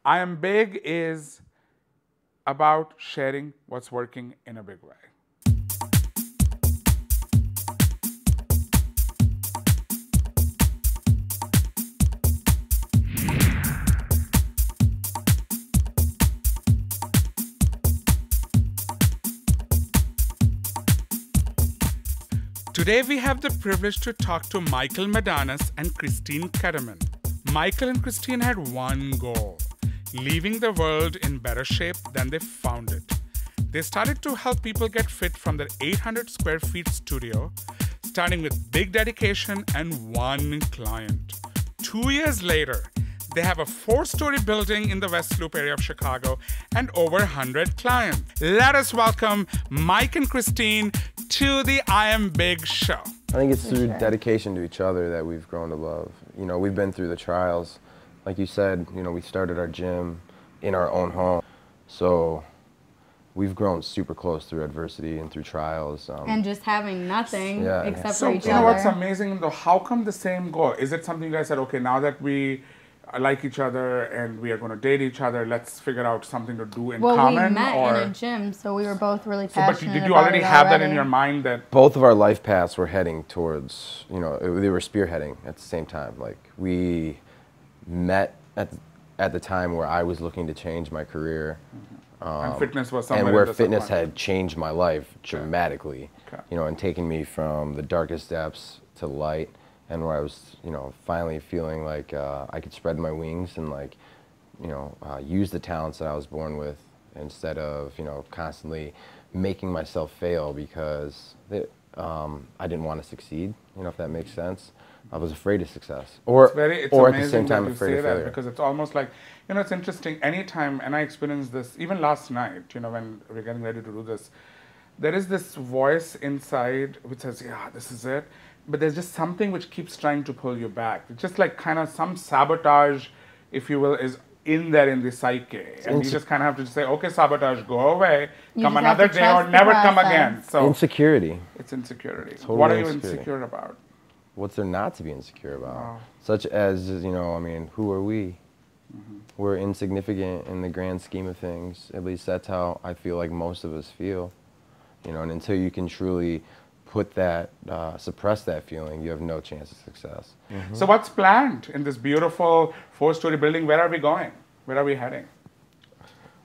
I Am Big is about sharing what's working in a big way. Today we have the privilege to talk to Michael Madanas and Christine Ketterman. Michael and Christine had one goal: leaving the world in better shape than they found it. They started to help people get fit from their 800 square feet studio, starting with big dedication and one client. 2 years later, they have a 4-story building in the West Loop area of Chicago and over 100 clients. Let us welcome Mike and Christine to the I Am Big show. I think it's through dedication to each other that we've grown to love. You know, we've been through the trials. Like you said, you know, we started our gym in our own home. So we've grown super close through adversity and through trials. And just having nothing except So for each other. you know what's amazing though? How come the same goal? Is it something you guys said, okay, now that we like each other and we are going to date each other, let's figure out something to do in common? Well, we met in a gym, so we were both really passionate. But did you already have that in your mind that both of our life paths were heading towards, you know, they were spearheading at the same time. Like we met at the time where I was looking to change my career. And fitness was somewhere and where in fitness had changed my life dramatically, Okay. you know, and taken me from the darkest depths to light, and where I was, you know, finally feeling like I could spread my wings and like, you know, use the talents that I was born with instead of, you know, constantly making myself fail because I didn't want to succeed, you know, if that makes sense. I was afraid of success, or at the same time afraid of failure. Because it's almost like, you know, it's interesting. Anytime, and I experienced this even last night, you know, when we're getting ready to do this, there is this voice inside which says, yeah, this is it. But there's just something which keeps trying to pull you back. It's just like kind of some sabotage, if you will, is in there in the psyche. And you just kind of have to say, okay, sabotage, go away, come another day or never come again. So insecurity. It's insecurity. Totally What are you insecure about? What's there not to be insecure about? Such as, you know, I mean, who are we? We're insignificant in the grand scheme of things. At least that's how I feel like most of us feel. You know, and until you can truly put that, suppress that feeling, you have no chance of success. So what's planned in this beautiful 4-story building? Where are we going? Where are we heading?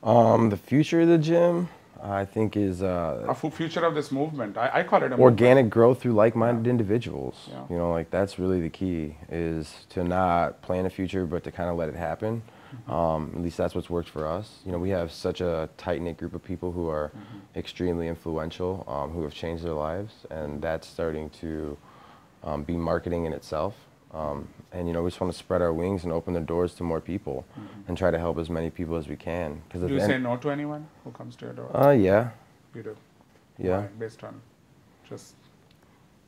The future of the gym, I think, is A future of this movement. I call it a organic growth through like-minded individuals. Yeah. You know, like that's really the key, is to not plan a future, but to kind of let it happen. At least that's what's worked for us. You know, we have such a tight-knit group of people who are extremely influential, who have changed their lives, and that's starting to be marketing in itself. And you know, we just want to spread our wings and open the doors to more people, and try to help as many people as we can. Do you say no to anyone who comes to your door? Yeah. You do? Yeah. Why? Based on just,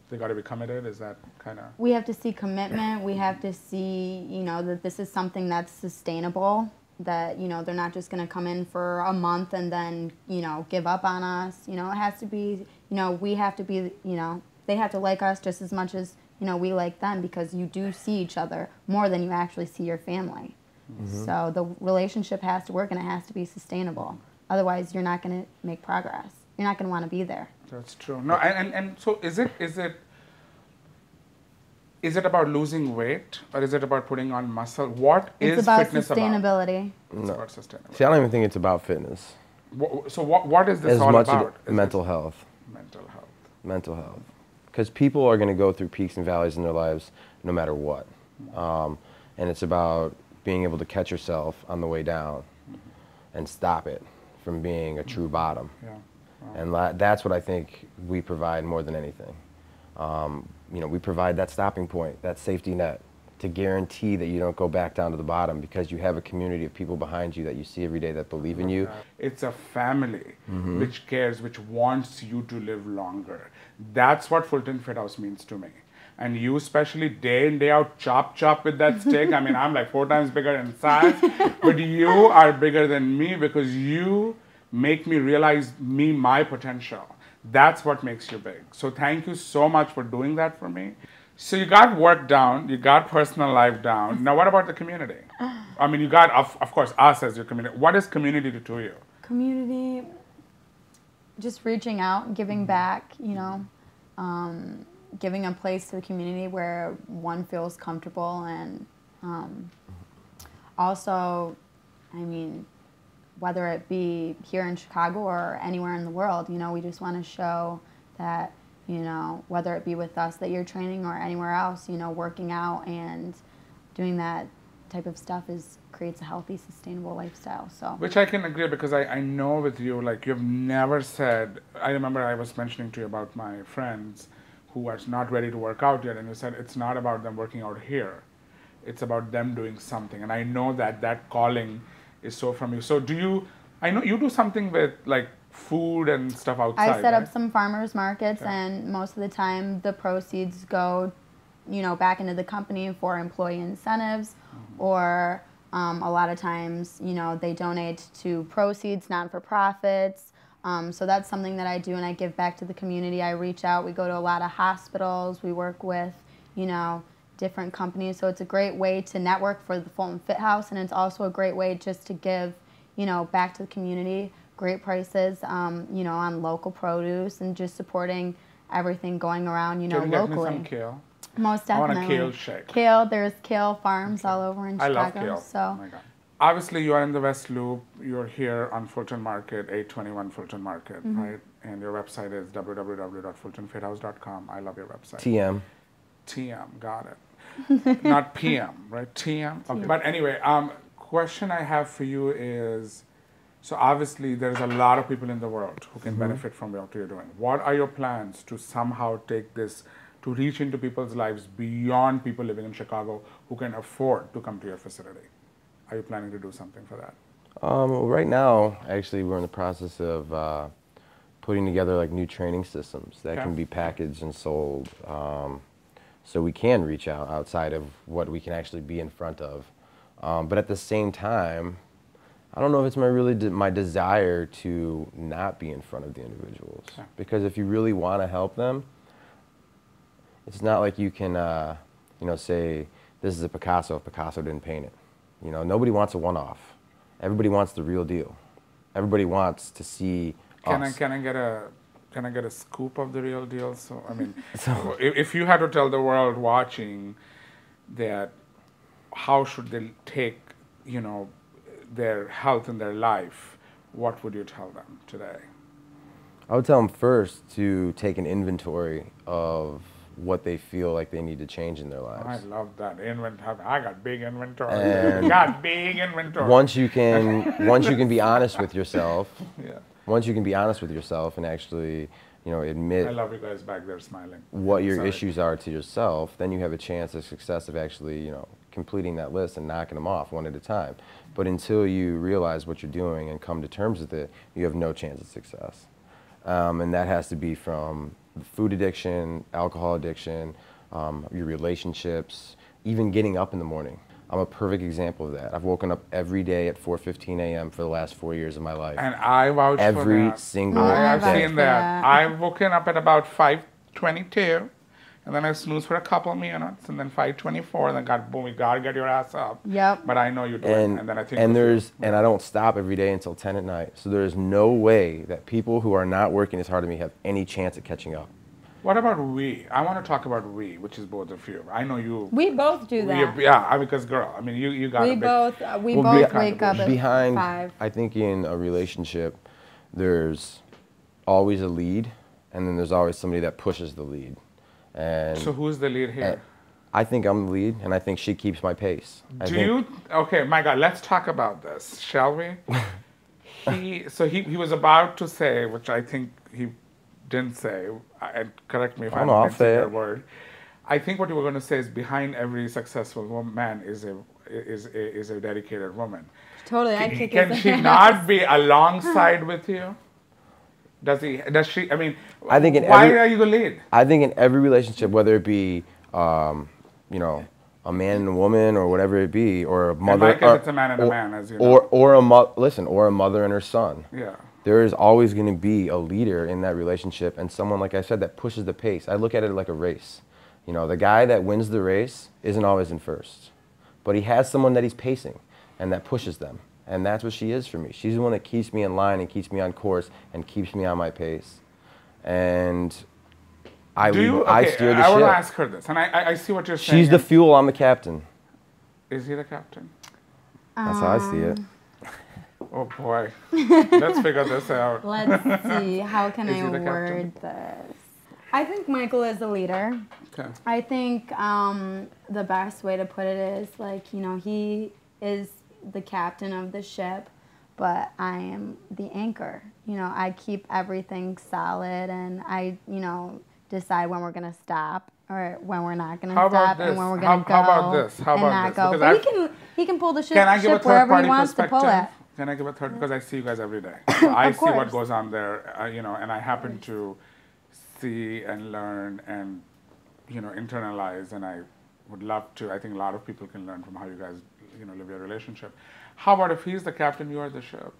they got to be committed? Is that kind of... We have to see commitment. We have to see, you know, that this is something that's sustainable, that, you know, they're not just going to come in for a month and then, you know, give up on us. You know, it has to be, you know, we have to be, you know, they have to like us just as much as, you know, we like them, because you do see each other more than you actually see your family. So the relationship has to work, and it has to be sustainable. Otherwise, you're not going to make progress. You're not going to want to be there. That's true. No, and so is it about losing weight, or is it about putting on muscle? What is fitness about? Sustainability. It's about sustainability. See, I don't even think it's about fitness. So what is this As all much about? as mental health. Mental health. Mental health. Because people are going to go through peaks and valleys in their lives no matter what. And it's about being able to catch yourself on the way down and stop it from being a true bottom. Yeah. And that's what I think we provide more than anything. You know, we provide that stopping point, that safety net, to guarantee that you don't go back down to the bottom, because you have a community of people behind you that you see every day that believe in you. It's a family which cares, which wants you to live longer. That's what Fulton Fit House means to me. And you, especially day in, day out, chop with that stick. I mean, I'm like 4 times bigger in size, but you are bigger than me, because you make me realize my potential. That's what makes you big. So thank you so much for doing that for me. So you got work down, you got personal life down. Now what about the community? I mean, you got, of course, us as your community. What is community to you? Community, just reaching out, giving back, giving a place to the community where one feels comfortable, and also, I mean, whether it be here in Chicago or anywhere in the world, we just want to show that, whether it be with us that you're training or anywhere else, working out and doing that type of stuff creates a healthy, sustainable lifestyle. So, which I can agree, because I know with you, like, you've never said, I remember I was mentioning to you about my friends who are not ready to work out yet, and you said it's not about them working out here, it's about them doing something. And I know that calling is so from you. So I know you do something with like food and stuff outside. I set up some farmers markets, and most of the time the proceeds go, back into the company for employee incentives, or a lot of times, they donate to proceeds, non-for-profits. So that's something that I do, and I give back to the community. I reach out. We go to a lot of hospitals. We work with, different companies. So it's a great way to network for the Fulton Fit House, and it's also a great way just to give, back to the community. Great prices, on local produce, and just supporting everything going around, Can you locally. Get me some kale? Most definitely. I want a kale shake. Kale, there's kale farms all over in Chicago. I love kale. So. Oh my God. Obviously, you are in the West Loop. You're here on Fulton Market, 821 Fulton Market, right? And your website is www.fultonfithouse.com. I love your website. TM. TM, got it. Not PM, right? TM. Okay. But anyway, question I have for you is, so obviously there's a lot of people in the world who can benefit from what you're doing. What are your plans to somehow take this, to reach into people's lives beyond people living in Chicago who can afford to come to your facility? Are you planning to do something for that? Right now, actually, we're in the process of putting together like new training systems that can be packaged and sold, so we can reach out outside of what we can actually be in front of. But at the same time, I don't know if it's my desire to not be in front of the individuals. Okay. Because if you really want to help them, it's not like you can, say this is a Picasso if Picasso didn't paint it. Nobody wants a one-off. Everybody wants the real deal. Everybody wants to see us. Can I get a scoop of the real deal? So I mean, if you had to tell the world watching that, how should they take, their health and their life, what would you tell them today? I would tell them first to take an inventory of what they feel like they need to change in their lives. I love that inventory. I got big inventory. Got big inventory. Once you can be honest with yourself. Yeah. Once you can be honest with yourself and actually, admit. I love you guys back there smiling. What your issues are to yourself, then you have a chance of success of actually, completing that list and knocking them off one at a time. But until you realize what you're doing and come to terms with it, you have no chance of success. And that has to be from food addiction, alcohol addiction, your relationships, even getting up in the morning. I'm a perfect example of that. I've woken up every day at 4:15 a.m. for the last 4 years of my life. And I vouch for that. Every single day. I've seen that. I've woken up at about 5:22, and then I snooze for a couple of minutes, and then 5:24, and then boom, you gotta get your ass up. Yep. But I know you do it, and then I think. And I don't stop every day until 10 at night. So there is no way that people who are not working as hard as me have any chance at catching up. What about we? I want to talk about we, which is both of you. I know you. We both do that. Because girl, I mean, you got. We both wake up at 5. I think in a relationship, there's always a lead, and then there's always somebody that pushes the lead. And so who's the lead here? I think I'm the lead, and I think she keeps my pace. Okay, my God, let's talk about this, shall we? He was about to say, which I think he didn't say, and correct me if I'm missing your word. I think what you were going to say is behind every successful man is a dedicated woman. Totally, Can she not be alongside with you? Does she? I mean, why are you the lead? I think in every relationship, whether it be, a man and a woman, or whatever it be, or a mother. In my case, it's a man and a man, as you know. Or a mother and her son. Yeah. There is always going to be a leader in that relationship, and someone, like I said, that pushes the pace. I look at it like a race. The guy that wins the race isn't always in first. but he has someone that he's pacing and that pushes them. And that's what she is for me. She's the one that keeps me in line and keeps me on course and keeps me on my pace. And I steer the I want to ship. ask her this, and I see what you're saying. She's the fuel, I'm the captain. Is he the captain? That's how I see it. Oh boy. Let's figure this out. Let's see, how can Is I he the word this? I think Michael is the leader. Okay. I think the best way to put it is, like, you know, he is the captain of the ship, but I am the anchor. You know, I keep everything solid, and I, you know, decide when we're going to stop or when we're not going to stop and when we're going to go. How about this? How and about not this? go. But he can pull the ship, Can I give a wherever third-party he wants to pull perspective? it. Can I give a third? Because I see you guys every day. So I see what course. goes on there, you know, and I happen to see and learn and, you know, internalize, and I would love to. I think a lot of people can learn from how you guys, you know, live your relationship. How about if he's the captain, you are the ship?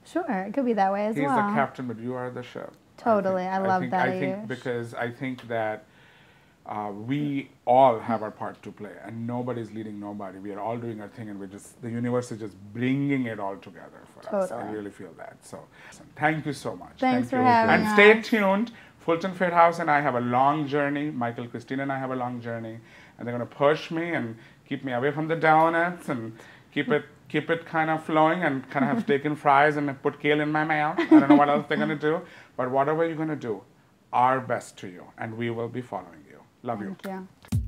Sure, it could be that way as He's well. the captain, but you are the ship. Totally, I love that, I think Ayush. because I think that we all have our part to play, and nobody's leading nobody. We are all doing our thing, and the universe is just bringing it all together for us. I really feel that. So, thank you so much. Thanks for you. having And us. stay tuned. Fulton Fair House and I have a long journey. Michael, Christine, and I have a long journey, and they're going to push me and keep me away from the donuts and keep it kind of flowing, and kind of have steak and fries and put kale in my mouth. I don't know what else they're going to do, but whatever you're going to do, our best to you, and we will be following you. Love you. Thank you.